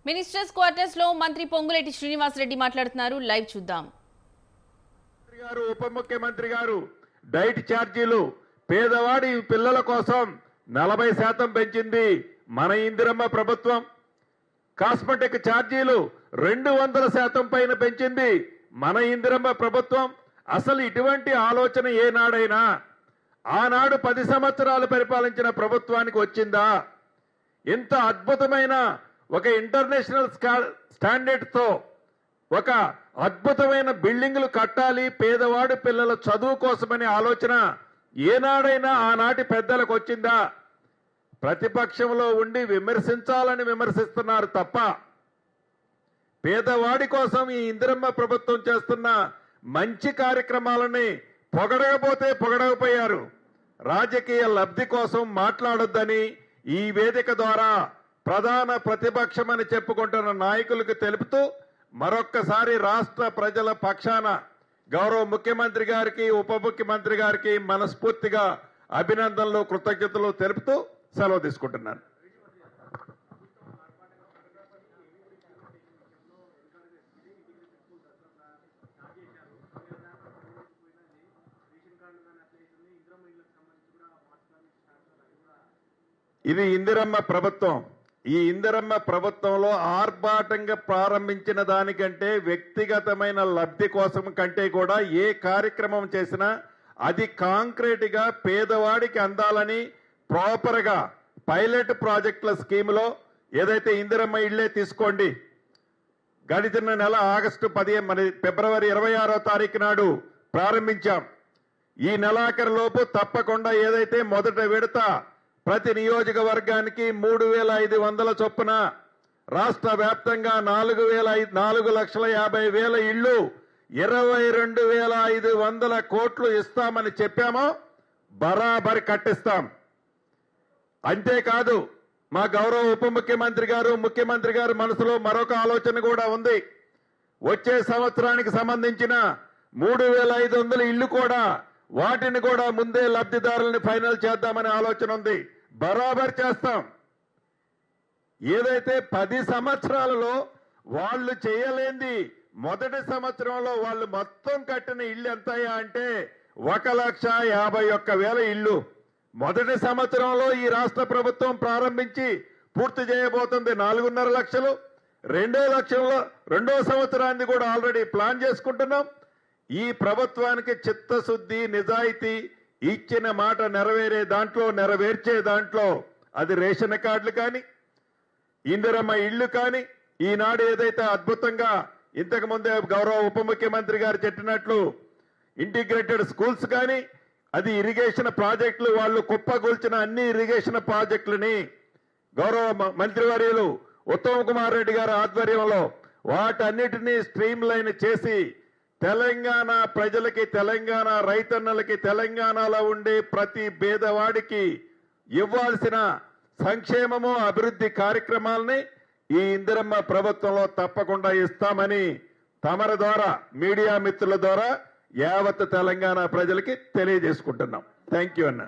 Ministers quarters లో మంత్రి పొంగులేటి శ్రీనివాసరెడ్డి మాట్లాడుతున్నారు. లైవ్ చూద్దాం. ఉప ముఖ్యమంత్రి గారు డైట్ ఛార్జీలు పేదవాడి పిల్లల కోసం 40% పెంచింది మన ఇందిరమ్మ ప్రభుత్వం. కాస్మెటిక్ ఛార్జీలు 200% పైన పెంచింది మన ఇందిరమ్మ ప్రభుత్వం. అసలు ఇటువంటి ఆలోచన ఏనాడైనా ఆనాడు 10 సంవత్సరాలు పరిపాలించిన ప్రభుత్వానికి వచ్చిందా? ఇంత అద్భుతమైన ఒక ఇంటర్నేషనల్ స్టాండర్డ్ తో ఒక అద్భుతమైన బిల్డింగులు కట్టాలి పేదవాడి పిల్లల చదువు కోసమనే ఆలోచన ఏనాడైనా ఆనాటి పెద్దలకు వచ్చిందా? ప్రతిపక్షంలో ఉండి విమర్శించాలని విమర్శిస్తున్నారు తప్ప పేదవాడి కోసం ఈ ఇందిరమ్మ ప్రభుత్వం చేస్తున్న మంచి కార్యక్రమాలని పొగడకపోతే పొగడకపోయారు. రాజకీయ లబ్ధి కోసం మాట్లాడొద్దని ఈ వేదిక ద్వారా ప్రధాన ప్రతిపక్షమని చెప్పుకుంటున్న నాయకులకు తెలుపుతూ మరొక్కసారి రాష్ట్ర ప్రజల పక్షాన గౌరవ ముఖ్యమంత్రి గారికి ఉప ముఖ్యమంత్రి గారికి మనస్ఫూర్తిగా అభినందనలు కృతజ్ఞతలు తెలుపుతూ సెలవు తీసుకుంటున్నాను. ఇది ఇందిరమ్మ ప్రభుత్వం. ఈ ఇందిరమ్మ ప్రభుత్వంలో ఆర్భాటంగా ప్రారంభించిన దానికంటే వ్యక్తిగతమైన లబ్ధి కోసం కంటే కూడా ఏ కార్యక్రమం చేసినా అది కాంక్రీట్ గా పేదవాడికి అందాలని ప్రాపర్ గా పైలట్ ప్రాజెక్టుల స్కీములో ఏదైతే ఇందిరమ్మ ఇళ్లే తీసుకోండి, గడిచిన నెల ఫిబ్రవరి 26వ తారీఖు నాడు ప్రారంభించాం. ఈ నెలాఖరులోపు తప్పకుండా ఏదైతే మొదట విడత ప్రతి నియోజకవర్గానికి 3,500 చొప్పున రాష్ట్ర వ్యాప్తంగా 4,50,000 ఇళ్లు 22,500 కోట్లు ఇస్తామని చెప్పామో బరాబరి కట్టిస్తాం. అంతేకాదు మా గౌరవ ఉప ముఖ్యమంత్రి గారు ముఖ్యమంత్రి గారి మనసులో మరొక ఆలోచన కూడా ఉంది. వచ్చే సంవత్సరానికి సంబంధించిన 3,500 ఇళ్లు కూడా వాటిని కూడా ముందే లబ్ధిదారుల్ని ఫైనల్ చేద్దామనే ఆలోచన ఉంది. బరాబర్ చేస్తాం. ఏదైతే 10 సంవత్సరాలలో వాళ్ళు చేయలేంది మొదటి సంవత్సరంలో వాళ్ళు మొత్తం కట్టిన ఇల్లు ఎంతయ్యా అంటే 1,51,000 ఇల్లు మొదటి సంవత్సరంలో ఈ రాష్ట్ర ప్రభుత్వం ప్రారంభించి పూర్తి చేయబోతుంది 4.5 లక్షలు. రెండో సంవత్సరాన్ని కూడా ఆల్రెడీ ప్లాన్ చేసుకుంటున్నాం. ఈ ప్రభుత్వానికి చిత్తశుద్ధి నిజాయితీ ఇచ్చిన మాట నెరవేర్చే దాంట్లో అది రేషన్ కార్డులు కానీ ఇందిరమ్మ ఇళ్లు కానీ ఈనాడు ఏదైతే అద్భుతంగా ఇంతకు ముందే గౌరవ ఉప ముఖ్యమంత్రి గారు చెప్పినట్లు ఇంటిగ్రేటెడ్ స్కూల్స్ కానీ అది ఇరిగేషన్ ప్రాజెక్టులు వాళ్ళు కుప్పగొల్చిన అన్ని ఇరిగేషన్ ప్రాజెక్టులని గౌరవ మంత్రివర్యులు ఉత్తమ్ కుమార్ రెడ్డి గారి ఆధ్వర్యంలో వాటన్నిటినీ స్ట్రీమ్ లైన్ చేసి తెలంగాణ ప్రజలకి తెలంగాణ రైతన్నలకి తెలంగాణలో ఉండే ప్రతి పేదవాడికి ఇవ్వాల్సిన సంక్షేమము అభివృద్ధి కార్యక్రమాలని ఈ ఇందిరమ్మ ప్రభుత్వంలో తప్పకుండా ఇస్తామని తమరి ద్వారా మీడియా మిత్రుల ద్వారా యావత్ తెలంగాణ ప్రజలకి తెలియజేసుకుంటున్నాం. థ్యాంక్ యూ అన్న.